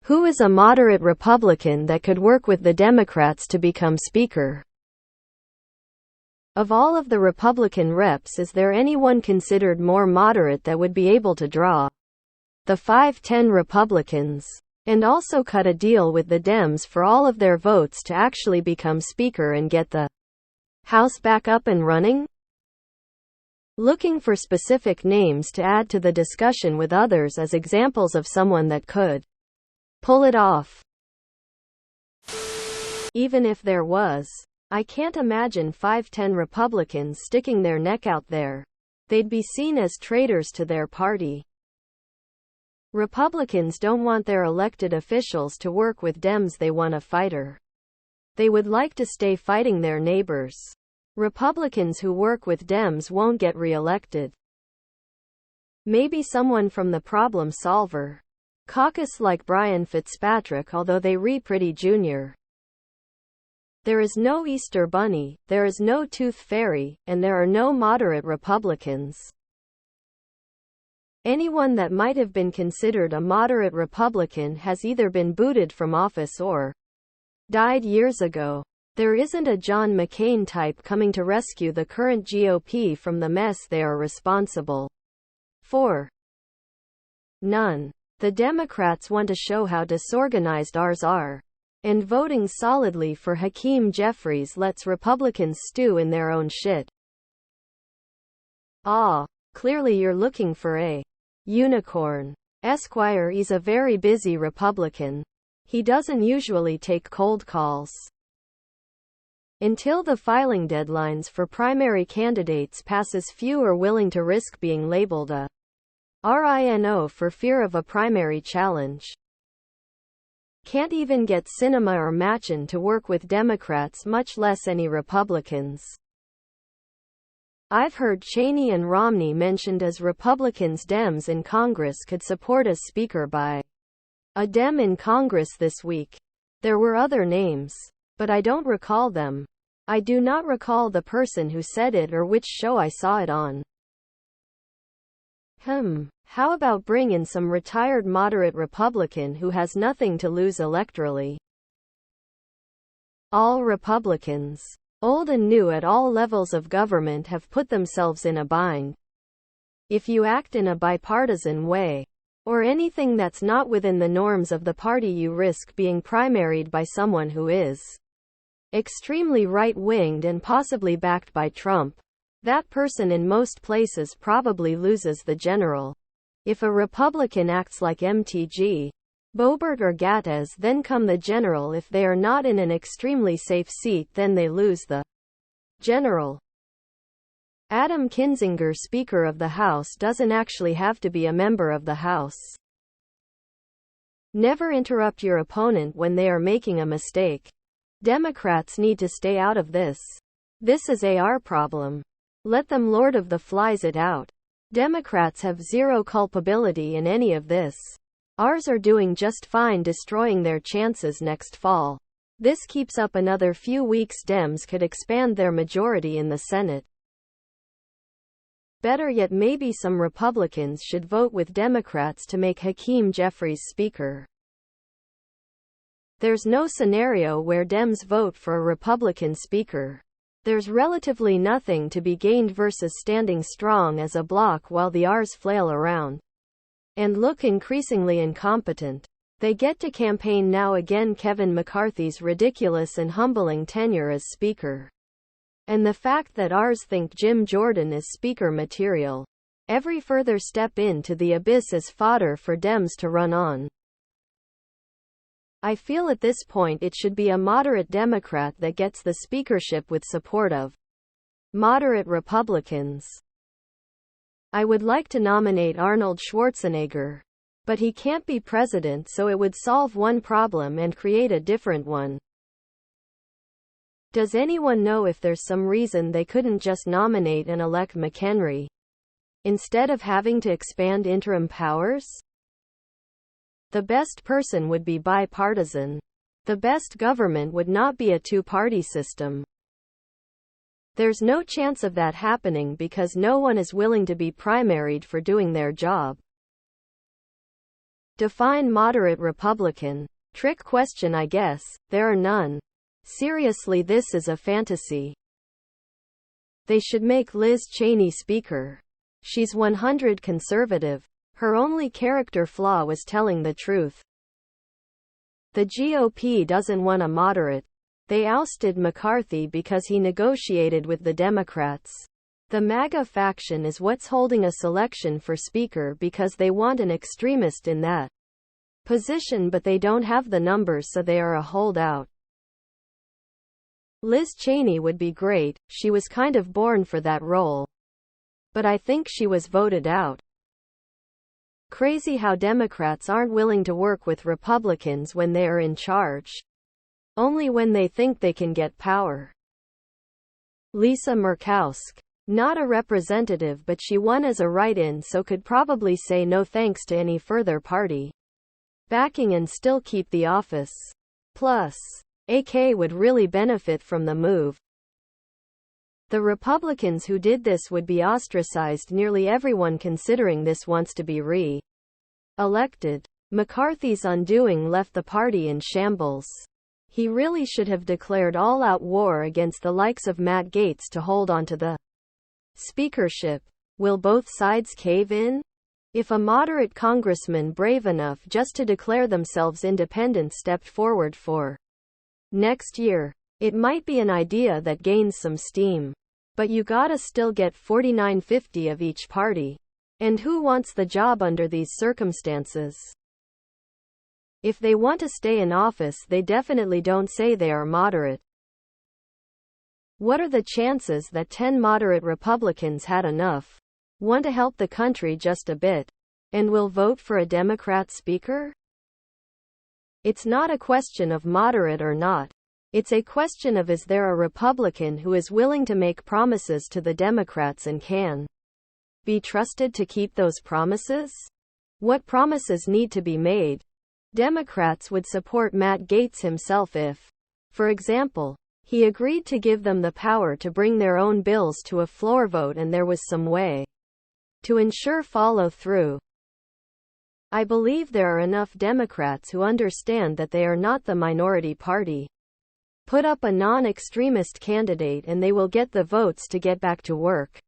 Who is a moderate Republican that could work with the Democrats to become Speaker? Of all of the Republican reps, is there anyone considered more moderate that would be able to draw the 5-10 Republicans, and also cut a deal with the Dems for all of their votes to actually become Speaker and get the House back up and running? Looking for specific names to add to the discussion with others as examples of someone that could pull it off. Even if there was, I can't imagine 5-10 Republicans sticking their neck out there. They'd be seen as traitors to their party. Republicans don't want their elected officials to work with Dems. They want a fighter. They would like to stay fighting their neighbors. Republicans who work with Dems won't get re-elected. Maybe someone from the problem solver caucus like Brian Fitzpatrick, although they pretty junior. There is no Easter Bunny, there is no Tooth Fairy, and there are no moderate Republicans. Anyone that might have been considered a moderate Republican has either been booted from office or died years ago. There isn't a John McCain type coming to rescue the current GOP from the mess they are responsible for. None. The Democrats want to show how disorganized ours are. And voting solidly for Hakeem Jeffries lets Republicans stew in their own shit. Clearly you're looking for a unicorn. Esquire is a very busy Republican. He doesn't usually take cold calls. Until the filing deadlines for primary candidates passes, few are willing to risk being labeled a RINO for fear of a primary challenge. Can't even get Sinema or Machen to work with Democrats, much less any Republicans. I've heard Cheney and Romney mentioned as Republicans. Dems in Congress could support as Speaker by a Dem in Congress this week. There were other names, but I don't recall them. I do not recall the person who said it or which show I saw it on. How about bring in some retired moderate Republican who has nothing to lose electorally? All Republicans, old and new at all levels of government, have put themselves in a bind. If you act in a bipartisan way, or anything that's not within the norms of the party, you risk being primaried by someone who is extremely right-winged and possibly backed by Trump. That person in most places probably loses the general. If a Republican acts like MTG, Boebert or Gattaz, then come the general. If they are not in an extremely safe seat, then they lose the general. Adam Kinzinger, Speaker of the House, doesn't actually have to be a member of the House. Never interrupt your opponent when they are making a mistake. Democrats need to stay out of this. This is our problem. Let them Lord of the Flies it out. Democrats have zero culpability in any of this. Ours are doing just fine destroying their chances next fall. This keeps up another few weeks, Dems could expand their majority in the Senate. Better yet, maybe some Republicans should vote with Democrats to make Hakeem Jeffries Speaker. There's no scenario where Dems vote for a Republican Speaker. There's relatively nothing to be gained versus standing strong as a bloc while the Rs flail around and look increasingly incompetent. They get to campaign now again Kevin McCarthy's ridiculous and humbling tenure as Speaker. And the fact that Rs think Jim Jordan is Speaker material. Every further step into the abyss is fodder for Dems to run on. I feel at this point it should be a moderate Democrat that gets the speakership with support of moderate Republicans. I would like to nominate Arnold Schwarzenegger, but he can't be president, so it would solve one problem and create a different one. Does anyone know if there's some reason they couldn't just nominate and elect McHenry instead of having to expand interim powers? The best person would be bipartisan. The best government would not be a two-party system. There's no chance of that happening because no one is willing to be primaried for doing their job. Define moderate Republican. Trick question, I guess. There are none. Seriously, this is a fantasy. They should make Liz Cheney Speaker. She's 100% conservative. Her only character flaw was telling the truth. The GOP doesn't want a moderate. They ousted McCarthy because he negotiated with the Democrats. The MAGA faction is what's holding a selection for Speaker because they want an extremist in that position, but they don't have the numbers, so they are a holdout. Liz Cheney would be great. She was kind of born for that role. But I think she was voted out. Crazy how Democrats aren't willing to work with Republicans when they are in charge. Only when they think they can get power. Lisa Murkowski. Not a representative, but she won as a write-in, so could probably say no thanks to any further party backing and still keep the office. Plus, AK would really benefit from the move. The Republicans who did this would be ostracized. Nearly everyone considering this wants to be re-elected. McCarthy's undoing left the party in shambles. He really should have declared all-out war against the likes of Matt Gaetz to hold on to the speakership. Will both sides cave in? If a moderate congressman brave enough just to declare themselves independent stepped forward for next year, it might be an idea that gains some steam. But you gotta still get 49-50 of each party. And who wants the job under these circumstances? If they want to stay in office, they definitely don't say they are moderate. What are the chances that 10 moderate Republicans had enough want to help the country just a bit, and will vote for a Democrat speaker? It's not a question of moderate or not. It's a question of, is there a Republican who is willing to make promises to the Democrats and can be trusted to keep those promises? What promises need to be made? Democrats would support Matt Gaetz himself if, for example, he agreed to give them the power to bring their own bills to a floor vote and there was some way to ensure follow-through. I believe there are enough Democrats who understand that they are not the minority party. Put up a non-extremist candidate and they will get the votes to get back to work.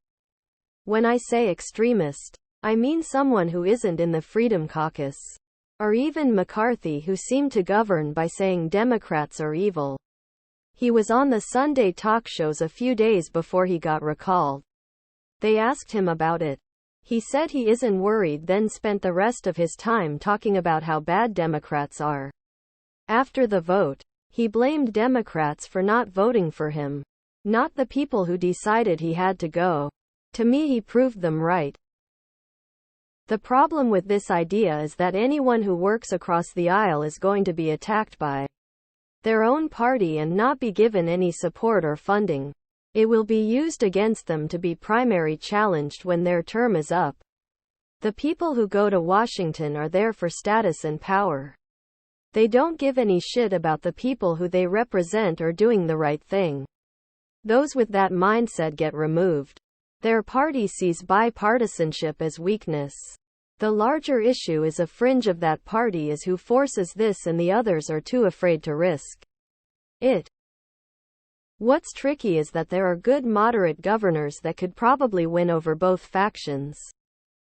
When I say extremist, I mean someone who isn't in the Freedom Caucus. Or even McCarthy, who seemed to govern by saying Democrats are evil. He was on the Sunday talk shows a few days before he got recalled. They asked him about it. He said he isn't worried, then spent the rest of his time talking about how bad Democrats are. After the vote, he blamed Democrats for not voting for him, not the people who decided he had to go. To me, he proved them right. The problem with this idea is that anyone who works across the aisle is going to be attacked by their own party and not be given any support or funding. It will be used against them to be primary challenged when their term is up. The people who go to Washington are there for status and power. They don't give any shit about the people who they represent or doing the right thing. Those with that mindset get removed. Their party sees bipartisanship as weakness. The larger issue is a fringe of that party is who forces this and the others are too afraid to risk it. What's tricky is that there are good moderate governors that could probably win over both factions.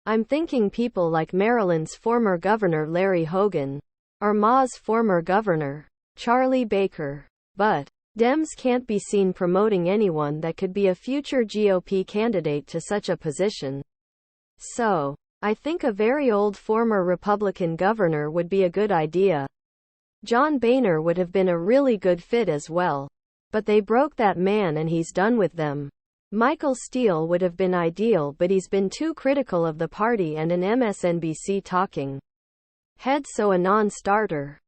I'm thinking people like Maryland's former governor Larry Hogan, or Ma's former governor, Charlie Baker. But Dems can't be seen promoting anyone that could be a future GOP candidate to such a position. So, I think a very old former Republican governor would be a good idea. John Boehner would have been a really good fit as well. But they broke that man and he's done with them. Michael Steele would have been ideal, but he's been too critical of the party and an MSNBC talking head, so a non-starter.